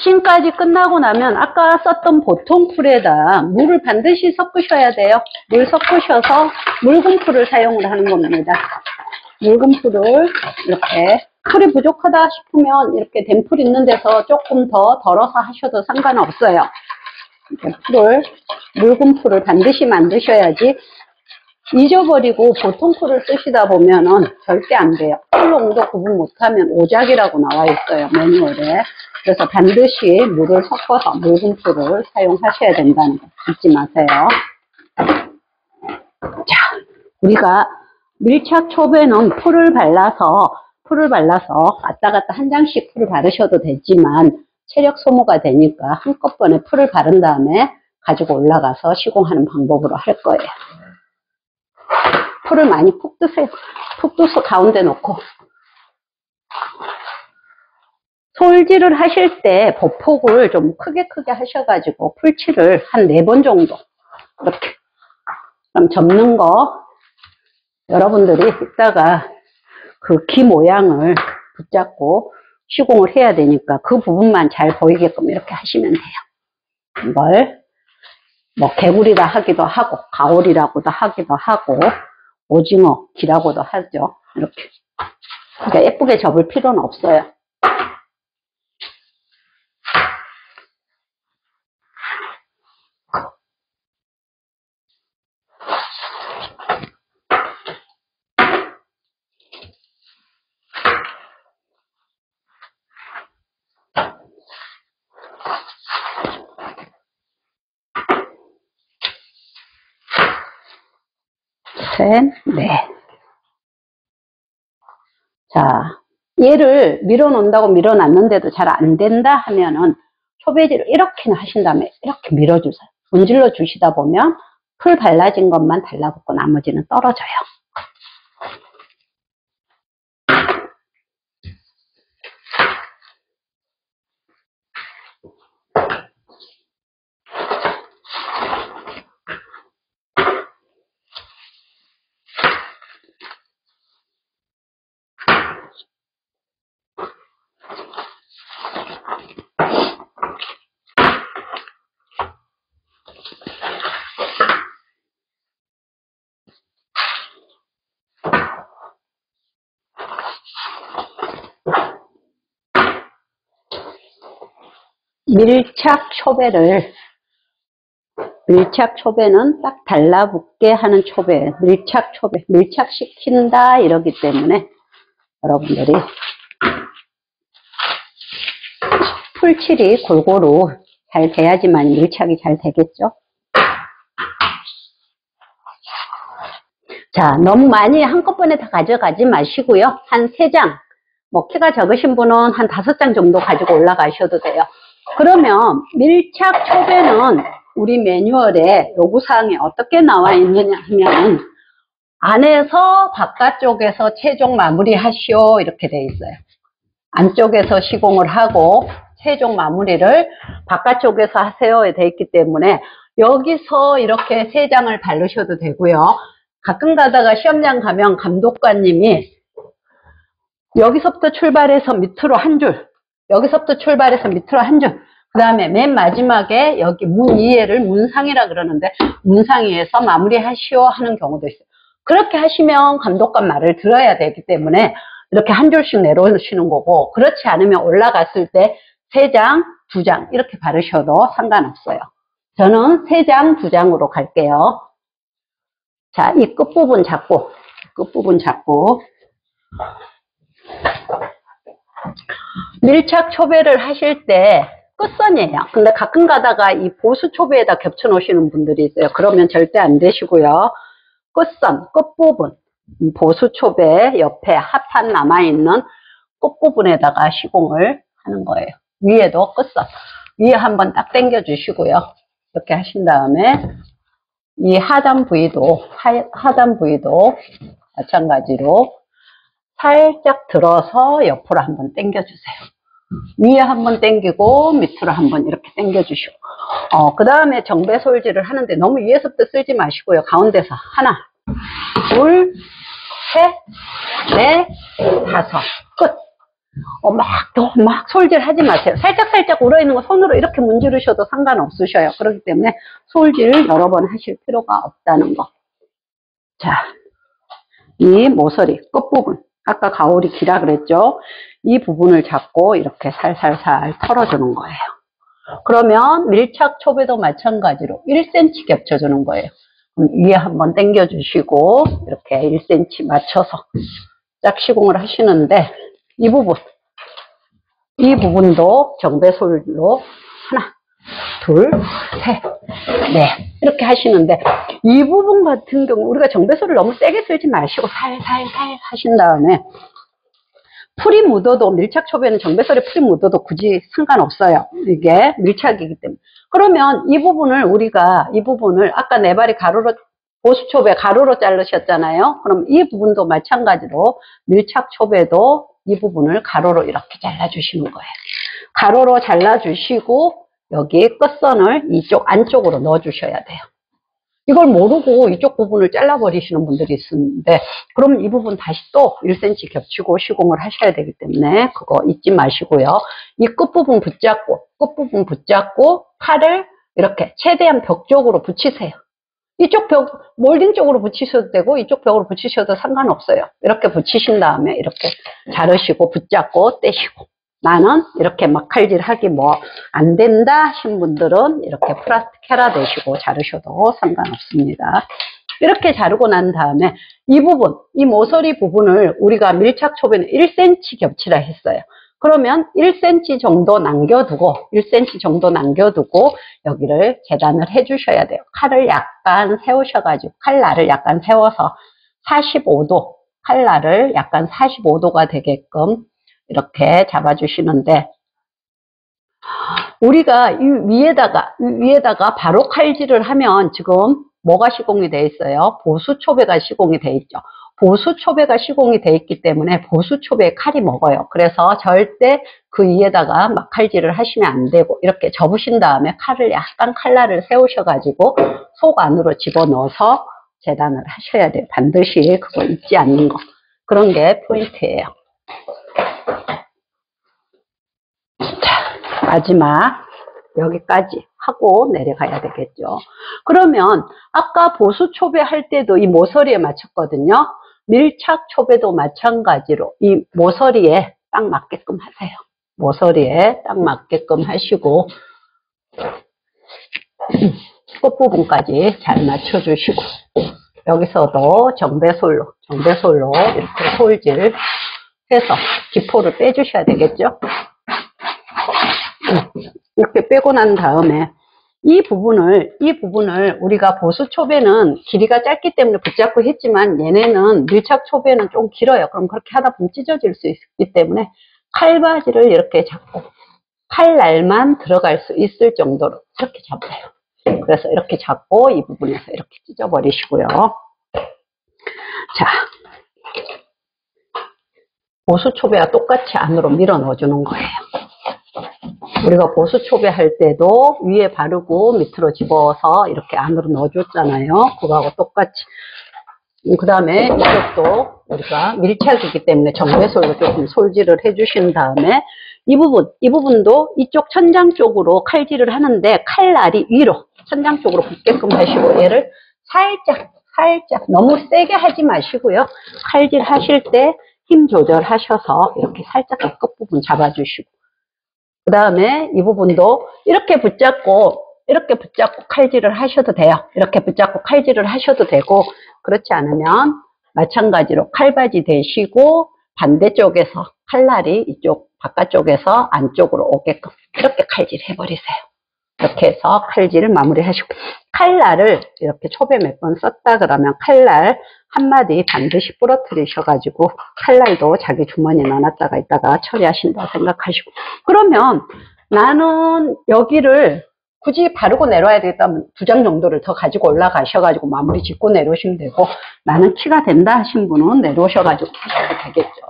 싱까지 끝나고 나면 아까 썼던 보통 풀에다 물을 반드시 섞으셔야 돼요. 물 섞으셔서 묽은 풀을 사용을 하는 겁니다. 묽은 풀을 이렇게, 풀이 부족하다 싶으면 이렇게 된 풀 있는 데서 조금 더 덜어서 하셔도 상관없어요. 묽은 풀을 반드시 만드셔야지, 잊어버리고 보통 풀을 쓰시다 보면은 절대 안 돼요. 풀 농도 구분 못하면 오작이라고 나와 있어요, 매뉴얼에. 그래서 반드시 물을 섞어서 묽은 풀을 사용하셔야 된다는 거 잊지 마세요. 자, 우리가 밀착 촉에는 풀을 발라서 왔다 갔다 한 장씩 풀을 바르셔도 되지만 체력 소모가 되니까 한꺼번에 풀을 바른 다음에 가지고 올라가서 시공하는 방법으로 할 거예요. 풀을 많이 푹 뜨세요. 푹 떠서 가운데 놓고. 솔질을 하실 때 보폭을 좀 크게 하셔가지고 풀칠을 한 4번 정도 이렇게. 그럼 접는 거 여러분들이 이따가 그 기 모양을 붙잡고 시공을 해야 되니까 그 부분만 잘 보이게끔 이렇게 하시면 돼요. 이걸 뭐 개구리라 하기도 하고 가오리라고도 하기도 하고 오징어 기라고도 하죠. 이렇게. 그러니까 예쁘게 접을 필요는 없어요. 셋, 넷. 자, 얘를 밀어놓는다고 밀어놨는데도 잘 안 된다 하면은 초배지를 이렇게나 하신 다음에 이렇게 밀어주세요. 문질러 주시다 보면 풀 발라진 것만 달라붙고 나머지는 떨어져요. 밀착 초배는 딱 달라붙게 하는 초배, 밀착시킨다 이러기 때문에 여러분들이 풀칠이 골고루 잘 돼야지만 밀착이 잘 되겠죠. 자, 너무 많이 한꺼번에 다 가져가지 마시고요. 한 3장, 뭐 키가 적으신 분은 한 5장 정도 가지고 올라가셔도 돼요. 그러면 밀착 초배는 우리 매뉴얼에 요구사항에 어떻게 나와 있느냐 하면 안에서 바깥쪽에서 최종 마무리 하시오 이렇게 돼 있어요. 안쪽에서 시공을 하고 최종 마무리를 바깥쪽에서 하세요 돼 있기 때문에 여기서 이렇게 3장을 바르셔도 되고요. 가끔 가다가 시험장 가면 감독관님이 여기서부터 출발해서 밑으로 한 줄, 여기서부터 출발해서 밑으로 한 줄, 그 다음에 맨 마지막에 여기 문이해를 문상이라 그러는데 문상이에서 마무리하시오 하는 경우도 있어요. 그렇게 하시면 감독관 말을 들어야 되기 때문에 이렇게 한 줄씩 내려오시는 거고, 그렇지 않으면 올라갔을 때 3장, 2장 이렇게 바르셔도 상관없어요. 저는 3장, 2장으로 갈게요. 자, 이 끝부분 잡고 밀착 초배를 하실 때 끝선이에요. 근데 가끔 가다가 이 보수 초배에다 겹쳐 놓으시는 분들이 있어요. 그러면 절대 안 되시고요. 끝선, 끝부분, 보수 초배 옆에 하판 남아있는 끝부분에다가 시공을 하는 거예요. 위에도 끝선, 위에 한번 딱 당겨 주시고요. 이렇게 하신 다음에 이 하단 부위도 마찬가지로 살짝 들어서 옆으로 한번 당겨 주세요. 위에 한번 당기고 밑으로 한번 이렇게 당겨 주시고, 그 다음에 정배 솔질을 하는데 너무 위에서부터 쓸지 마시고요. 가운데서 하나, 둘, 셋, 넷, 5, 끝. 막 솔질 하지 마세요. 살짝살짝 울어있는 거 손으로 이렇게 문지르셔도 상관없으셔요. 그렇기 때문에 솔질을 여러 번 하실 필요가 없다는 거. 자, 이 모서리 끝부분. 아까 가오리 기라 그랬죠? 이 부분을 잡고 이렇게 살살살 털어주는 거예요. 그러면 밀착 촉에도 마찬가지로 1cm 겹쳐주는 거예요. 그럼 위에 한번 당겨주시고 이렇게 1cm 맞춰서 짝 시공을 하시는데 이 부분도 정배솔로 하나, 둘, 셋, 넷 이렇게 하시는데 이 부분 같은 경우 우리가 정배솔을 너무 세게 쓸지 마시고 살살살 하신 다음에 풀이 묻어도 밀착 촉에는 정배솔에 풀이 묻어도 굳이 상관없어요. 이게 밀착이기 때문에. 그러면 이 부분을 아까 네 발이 가로로 보수 촉에 가로로 자르셨잖아요. 그럼 이 부분도 마찬가지로 밀착 촉에도 이 부분을 가로로 이렇게 잘라주시는 거예요. 가로로 잘라주시고 여기 끝선을 이쪽 안쪽으로 넣어주셔야 돼요. 이걸 모르고 이쪽 부분을 잘라버리시는 분들이 있는데 그럼 이 부분 다시 또 1cm 겹치고 시공을 하셔야 되기 때문에 그거 잊지 마시고요. 이 끝부분 붙잡고 칼을 이렇게 최대한 벽 쪽으로 붙이세요. 이쪽 벽 몰딩 쪽으로 붙이셔도 되고 이쪽 벽으로 붙이셔도 상관없어요. 이렇게 붙이신 다음에 이렇게 자르시고 붙잡고 떼시고 나는 이렇게 막 칼질하기 안 된다 하신 분들은 이렇게 플라스틱 헤라 대시고 자르셔도 상관없습니다. 이렇게 자르고 난 다음에 이 모서리 부분을 우리가 밀착 촉에는 1cm 겹치라 했어요. 그러면 1cm 정도 남겨두고 여기를 재단을 해 주셔야 돼요. 칼을 약간 세우셔가지고 칼날을 약간 세워서 45도 칼날을 약간 45도가 되게끔 이렇게 잡아주시는데 우리가 이 위에다가 바로 칼질을 하면 지금 뭐가 시공이 되어 있어요? 보수초배가 시공이 되어 있죠. 보수초배가 시공이 되어 있기 때문에 보수초배에 칼이 먹어요. 그래서 절대 그 위에다가 막 칼질을 하시면 안 되고 이렇게 접으신 다음에 칼을 약간 칼날을 세우셔가지고 속 안으로 집어넣어서 재단을 하셔야 돼요. 반드시 그거 잊지 않는 거. 그런 게 포인트예요. 자, 마지막 여기까지 하고 내려가야 되겠죠. 그러면 아까 보수 초배 할 때도 이 모서리에 맞췄거든요. 밀착 초배도 마찬가지로 이 모서리에 딱 맞게끔 하세요. 모서리에 딱 맞게끔 하시고 끝부분까지 잘 맞춰주시고 여기서도 정배솔로 이렇게 솔질 해서 기포를 빼주셔야 되겠죠. 이렇게 빼고 난 다음에 이 부분을 우리가 보수 촉에는 길이가 짧기 때문에 붙잡고 했지만 얘네는 밀착 촉에는 좀 길어요. 그럼 그렇게 하다 보면 찢어질 수 있기 때문에 칼바지를 이렇게 잡고 칼날만 들어갈 수 있을 정도로 이렇게 잡아요. 그래서 이렇게 잡고 이 부분에서 이렇게 찢어버리시고요. 자, 보수 촉에와 똑같이 안으로 밀어 넣어주는 거예요. 우리가 보수 초배 할 때도 위에 바르고 밑으로 집어서 이렇게 안으로 넣어줬잖아요. 그거하고 똑같이. 그 다음에 이것도 우리가 밀착이기 때문에 정배솔로 조금 솔질을 해주신 다음에 이 부분도 이쪽 천장 쪽으로 칼질을 하는데 칼날이 위로 천장 쪽으로 붙게끔 하시고 얘를 살짝 너무 세게 하지 마시고요. 칼질 하실 때 힘 조절하셔서 이렇게 살짝 끝부분 잡아주시고 그 다음에 이 부분도 이렇게 붙잡고 칼질을 하셔도 돼요. 이렇게 붙잡고 칼질을 하셔도 되고 그렇지 않으면 마찬가지로 칼바지 대시고 반대쪽에서 칼날이 이쪽 바깥쪽에서 안쪽으로 오게끔 이렇게 칼질 해버리세요. 이렇게 해서 칼질을 마무리하시고 칼날을 이렇게 촉에 몇 번 썼다 그러면 칼날 한마디 반드시 부러뜨리셔가지고 칼날도 자기 주머니에 넣어놨다가 이따가 처리하신다 생각하시고 그러면 나는 여기를 굳이 바르고 내려야 되겠다면 2장 정도를 더 가지고 올라가셔가지고 마무리 짓고 내려오시면 되고 나는 키가 된다 하신 분은 내려오셔가지고 하셔도 되겠죠.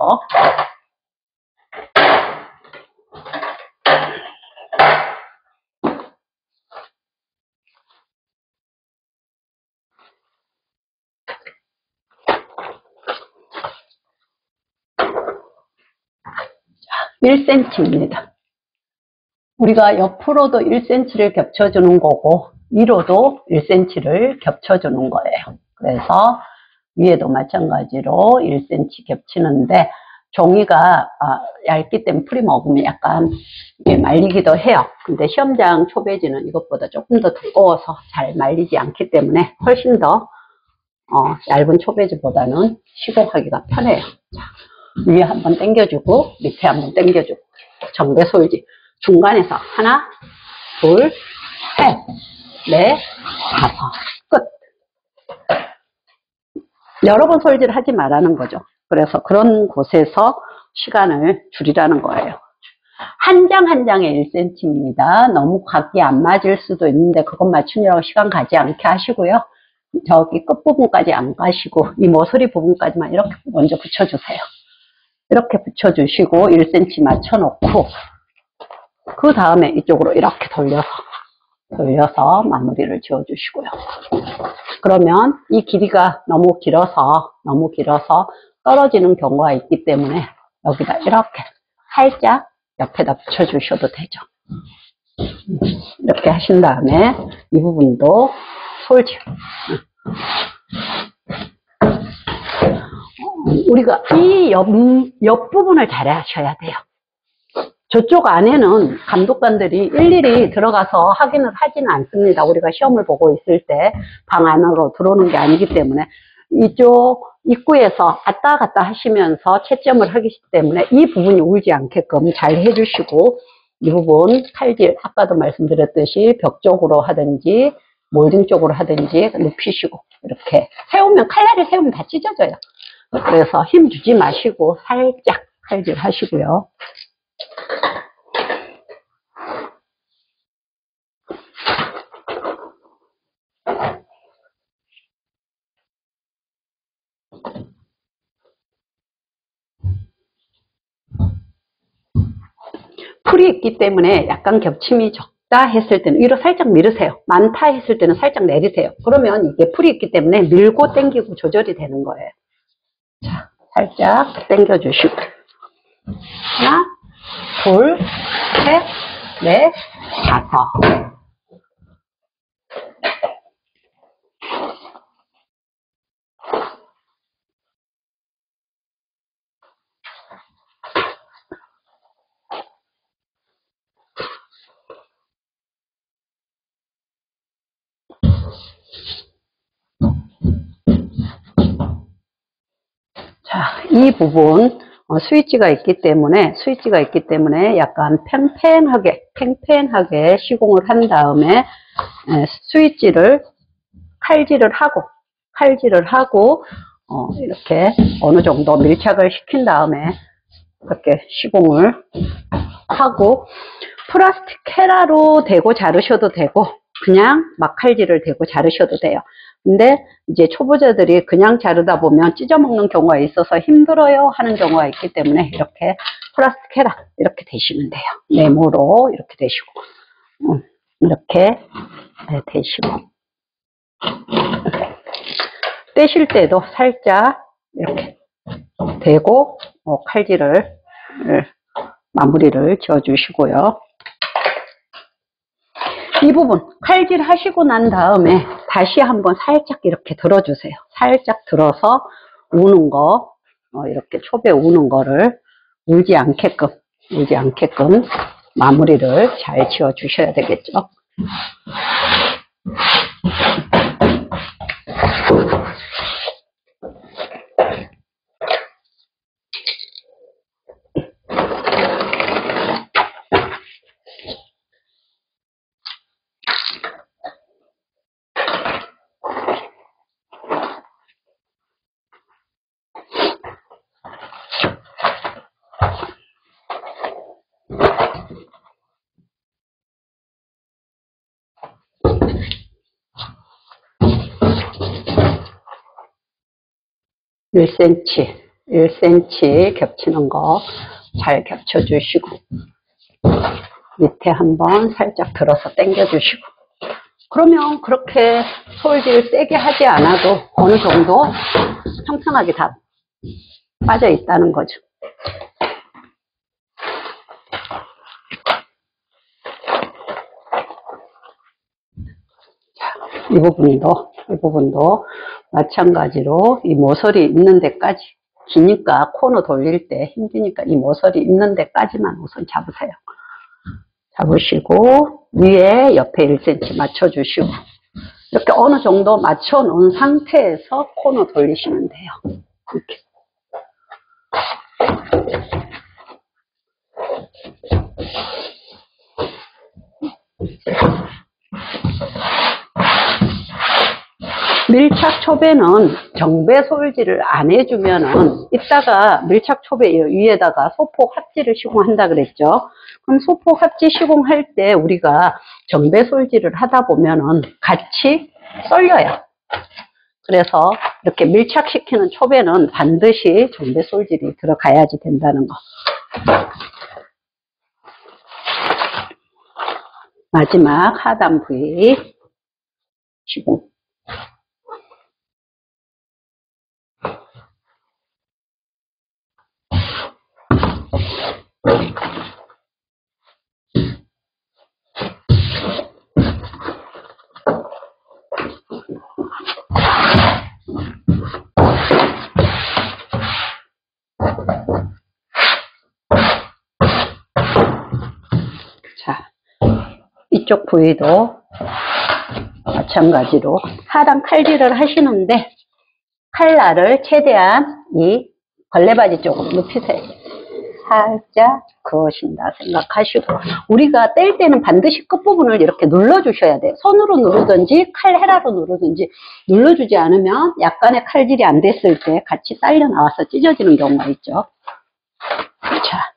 1cm입니다. 우리가 옆으로도 1cm를 겹쳐주는 거고 위로도 1cm를 겹쳐주는 거예요. 그래서 위에도 마찬가지로 1cm 겹치는데 종이가 얇기 때문에 풀이 먹으면 약간 말리기도 해요. 근데 시험장 초배지는 이것보다 조금 더 두꺼워서 잘 말리지 않기 때문에 훨씬 더 얇은 초배지보다는 시공하기가 편해요. 자, 위에 한번 당겨주고 밑에 한번 당겨주고 정배 솔지 중간에서 하나, 둘, 셋, 넷, 다섯 끝. 여러 번 솔질을 하지 말라는 거죠. 그래서 그런 곳에서 시간을 줄이라는 거예요. 한 장 한 장에 1cm입니다. 너무 각이 안 맞을 수도 있는데 그것 맞추느라고 시간 가지 않게 하시고요. 저기 끝부분까지 안 가시고 이 모서리 부분까지만 이렇게 먼저 붙여주세요. 이렇게 붙여주시고 1cm 맞춰놓고 그 다음에 이쪽으로 이렇게 돌려서 마무리를 지어주시고요. 그러면 이 길이가 너무 길어서 떨어지는 경우가 있기 때문에 여기다 이렇게 살짝 옆에다 붙여주셔도 되죠. 이렇게 하신 다음에 이 부분도 솔질. 우리가 이 옆부분을 잘 하셔야 돼요. 저쪽 안에는 감독관들이 일일이 들어가서 확인을 하지는 않습니다. 우리가 시험을 보고 있을 때 방 안으로 들어오는 게 아니기 때문에 이쪽 입구에서 왔다 갔다 하시면서 채점을 하기 때문에 이 부분이 울지 않게끔 잘 해주시고 이 부분 칼질 아까도 말씀드렸듯이 벽 쪽으로 하든지 몰딩 쪽으로 하든지 눕히시고 이렇게 세우면 칼날을 세우면 다 찢어져요. 그래서 힘 주지 마시고 살짝 칼질 하시고요. 풀이 있기 때문에 약간 겹침이 적다 했을 때는 위로 살짝 밀으세요. 많다 했을 때는 살짝 내리세요. 그러면 이게 풀이 있기 때문에 밀고 당기고 조절이 되는 거예요. 자, 살짝 당겨 주시고 하나, 둘, 셋, 넷, 다섯. 자, 이 부분 스위치가 있기 때문에 약간 팽팽하게 시공을 한 다음에 스위치를 칼질을 하고 이렇게 어느 정도 밀착을 시킨 다음에 이렇게 시공을 하고 플라스틱 헤라로 대고 자르셔도 되고 그냥 막 칼질을 대고 자르셔도 돼요. 근데 이제 초보자들이 그냥 자르다 보면 찢어먹는 경우가 있어서 힘들어요 하는 경우가 있기 때문에 이렇게 플라스틱 헤라 이렇게 대시면 돼요. 네모로 이렇게 대시고 이렇게 대시고 떼실 때도 살짝 이렇게 대고 칼질을 마무리를 지어 주시고요. 이 부분 칼질 하시고 난 다음에 다시 한번 살짝 이렇게 들어주세요. 살짝 들어서 우는 거 이렇게 촉에 우는 거를 울지 않게끔 마무리를 잘 지어 주셔야 되겠죠. (1cm) 겹치는 거 잘 겹쳐주시고 밑에 한번 살짝 들어서 당겨주시고 그러면 그렇게 솔질 세게 하지 않아도 어느 정도 평평하게 다 빠져 있다는 거죠. 이 부분도 마찬가지로 이 모서리 있는 데까지, 기니까 코너 돌릴 때 힘드니까 이 모서리 있는 데까지만 우선 잡으세요. 잡으시고 위에 옆에 1cm 맞춰주시고, 이렇게 어느 정도 맞춰 놓은 상태에서 코너 돌리시면 돼요. 이렇게. 밀착 초배는 정배 솔질을 안 해주면은 이따가 밀착 초배 위에다가 소폭 합지를 시공한다 그랬죠. 그럼 소폭 합지 시공할 때 우리가 정배 솔질을 하다 보면은 같이 썰려요. 그래서 이렇게 밀착시키는 초배는 반드시 정배 솔질이 들어가야지 된다는 거. 마지막 하단 부위 시공. 자, 이쪽 부위도 마찬가지로 하단 칼질을 하시는데 칼날을 최대한 이 걸레바지 쪽으로 눕히세요. 살짝 그으신다 생각하시고, 우리가 뗄 때는 반드시 끝부분을 이렇게 눌러주셔야 돼요. 손으로 누르든지 칼헤라로 누르든지, 눌러주지 않으면 약간의 칼질이 안 됐을 때 같이 딸려 나와서 찢어지는 경우가 있죠. 자,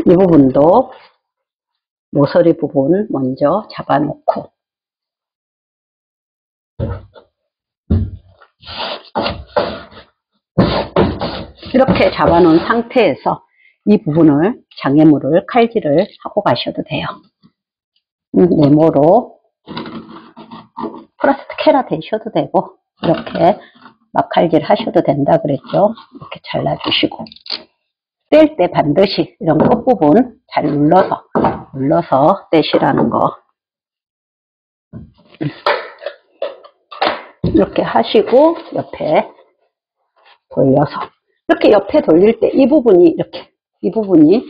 이 부분도 모서리 부분 먼저 잡아놓고, 이렇게 잡아놓은 상태에서 이 부분을 장애물을 칼질을 하고 가셔도 돼요. 네모로 플라스틱 헤라 대셔도 되고, 이렇게 막칼질 하셔도 된다 그랬죠. 이렇게 잘라주시고, 뗄 때 반드시 이런 끝부분 잘 눌러서 떼시라는 거. 이렇게 하시고 옆에 돌려서, 이렇게 옆에 돌릴 때 이 부분이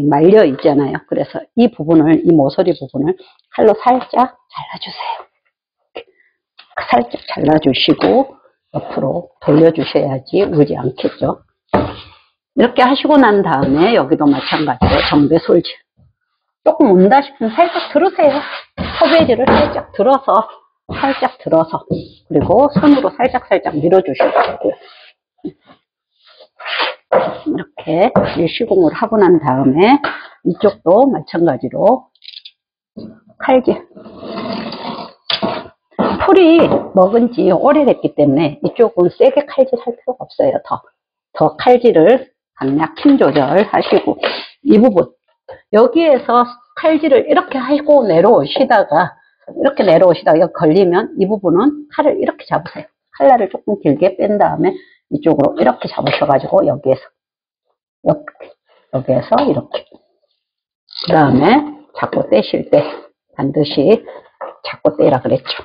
말려 있잖아요. 그래서 이 부분을, 이 모서리 부분을 칼로 살짝 잘라주세요. 살짝 잘라주시고 옆으로 돌려주셔야지 울지 않겠죠. 이렇게 하시고 난 다음에 여기도 마찬가지로 정배 솔질. 조금 온다 싶으면 살짝 들으세요. 소배지를 살짝 들어서, 그리고 손으로 살짝 밀어주셔도 되고요. 이렇게 시공을 하고 난 다음에 이쪽도 마찬가지로 칼질. 풀이 먹은 지 오래됐기 때문에 이쪽은 세게 칼질할 필요가 없어요. 더 칼질을 강약 힘 조절하시고, 이 부분 여기에서 칼질을 이렇게 하고 내려오시다가 여기 걸리면 이 부분은 칼을 이렇게 잡으세요. 칼날을 조금 길게 뺀 다음에 이쪽으로 이렇게 잡으셔가지고 여기에서 이렇게, 그 다음에 자꾸 떼실 때 반드시 자꾸 떼라 그랬죠.